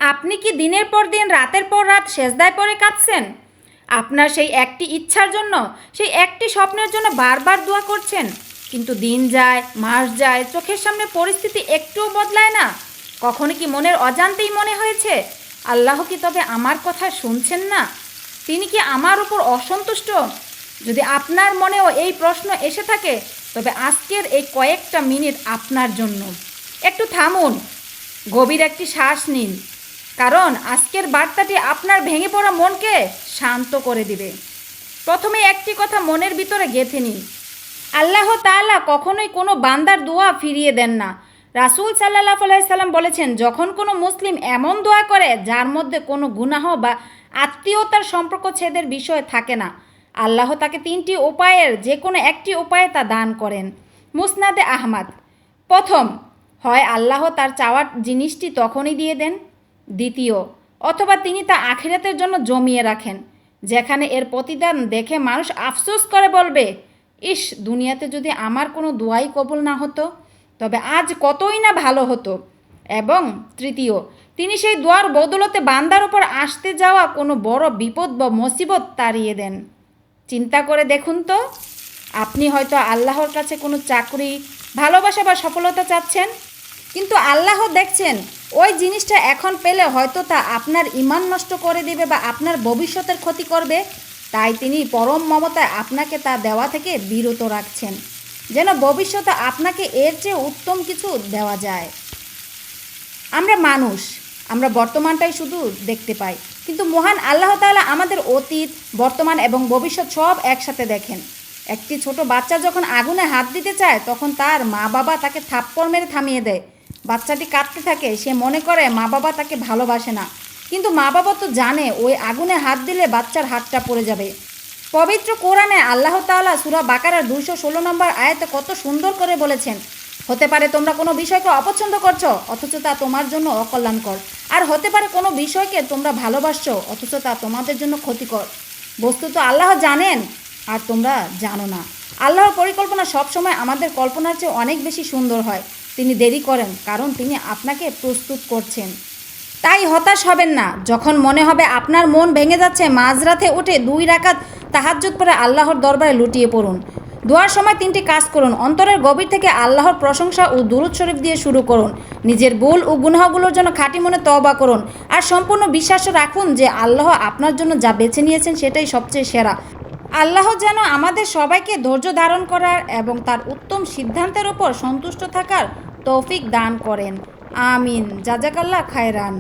আপনি কি দিনের পর দিন রাতের পর রাত সেজদায় পড়ে কাঁদছেন? আপনার সেই একটি ইচ্ছার জন্য, সেই একটি স্বপ্নের জন্য বারবার দোয়া করছেন, কিন্তু দিন যায়, মাস যায়, চোখের সামনে পরিস্থিতি একটুও বদলায় না। কখনো কি মনের অজান্তেই মনে হয়েছে, আল্লাহ কি তবে আমার কথা শুনছেন না? তিনি কি আমার উপর অসন্তুষ্ট? যদি আপনার মনেও এই প্রশ্ন এসে থাকে, তবে আজকের এই কয়েকটা মিনিট আপনার জন্য। একটু থামুন, গভীর একটি শ্বাস নিন, কারণ আজকের বার্তাটি আপনার ভেঙে পড়া মনকে শান্ত করে দিবে। প্রথমে একটি কথা মনের ভিতরে গেঁথে নিন, আল্লাহ তাআলা কখনোই কোনো বান্দার দোয়া ফিরিয়ে দেন না। রাসূল সাল্লাল্লাহু আলাইহি সাল্লাম বলেছেন, যখন কোনো মুসলিম এমন দোয়া করে যার মধ্যে কোনো গুনাহ বা আত্মীয়তার সম্পর্ক ছেদের বিষয় থাকে না, আল্লাহ তাকে 3টি উপায়ের যে কোনো একটি উপায়ে তা দান করেন। মুসনাদে আহমদ। প্রথম, হয় আল্লাহ তার চাওয়ার জিনিসটি তখনই দিয়ে দেন। দ্বিতীয়, অথবা তিনি তা আখিরাতের জন্য জমিয়ে রাখেন, যেখানে এর প্রতিদান দেখে মানুষ আফসোস করে বলবে, ইস, দুনিয়াতে যদি আমার কোনো দোয়াই কবুল না হতো, তবে আজ কতই না ভালো হতো। এবং তৃতীয়, তিনি সেই দোয়ার বদলতে বান্দার ওপর আসতে যাওয়া কোনো বড় বিপদ বা মুসিবত তাড়িয়ে দেন। চিন্তা করে দেখুন তো, আপনি হয়তো আল্লাহর কাছে কোনো চাকরি, ভালোবাসা বা সফলতা চাচ্ছেন, কিন্তু আল্লাহ দেখছেন ওই জিনিসটা এখন পেলে হয়তো তা আপনার ঈমান নষ্ট করে দেবে বা আপনার ভবিষ্যতের ক্ষতি করবে। তাই তিনি পরম মমতায় আপনাকে তা দেওয়া থেকে বিরত রাখছেন, যেন ভবিষ্যতে আপনাকে এর চেয়ে উত্তম কিছু দেওয়া যায়। আমরা মানুষ, আমরা বর্তমানটাই শুধু দেখতে পাই, কিন্তু মহান আল্লাহ তাআলা আমাদের অতীত, বর্তমান এবং ভবিষ্যৎ সব একসাথে দেখেন। একটি ছোট বাচ্চা যখন আগুনে হাত দিতে চায়, তখন তার মা বাবা তাকে থাপ্পড় মেরে থামিয়ে দেয়। বাচ্চাটি কাঁদতে থাকে, সে মনে করে মা বাবা তাকে ভালোবাসে না, কিন্তু মা বাবা তো জানে ওই আগুনে হাত দিলে বাচ্চার হাতটা পড়ে যাবে। পবিত্র কোরআনে আল্লাহ তাআলা সূরা বাকারার 216 নম্বর আয়াতে কত সুন্দর করে বলেছেন, হতে পারে তোমরা কোনো বিষয়কে অপছন্দ করছো অথচ তা তোমার জন্য অকল্যাণকর, আর হতে পারে কোনো বিষয়কে তোমরা ভালোবাসছো অথচ তা তোমাদের জন্য ক্ষতিকর। বস্তুত আল্লাহ জানেন আর তোমরা জানো না। আল্লাহর পরিকল্পনা সবসময় আমাদের কল্পনার চেয়ে অনেক বেশি সুন্দর হয়। তিনি দেরি করেন কারণ তিনি আপনাকে প্রস্তুত করছেন। তাই হতাশ হবেন না। যখন মনে হবে আপনার মন ভেঙে যাচ্ছে, মাঝরাতে উঠে 2 রাকাত তাহাজ্জুদ পড়ে আল্লাহর দরবারে লুটিয়ে পড়ুন। দোয়ার সময় 3টি কাজ করুন। অন্তরের গভীর থেকে আল্লাহর প্রশংসা ও দুরূদ শরীফ দিয়ে শুরু করুন। নিজের ভুল ও গুনাহগুলোর জন্য খাঁটি মনে তওবা করুন, আর সম্পূর্ণ বিশ্বাস রাখুন যে আল্লাহ আপনার জন্য যা বেছে নিয়েছেন সেটাই সবচেয়ে সেরা। আল্লাহ যেন আমাদের সবাইকে ধৈর্য ধারণ করার এবং তার উত্তম সিদ্ধান্তের ওপর সন্তুষ্ট থাকার তৌফিক দান করেন। আমিন। জাযাকাল্লাহ খায়রান।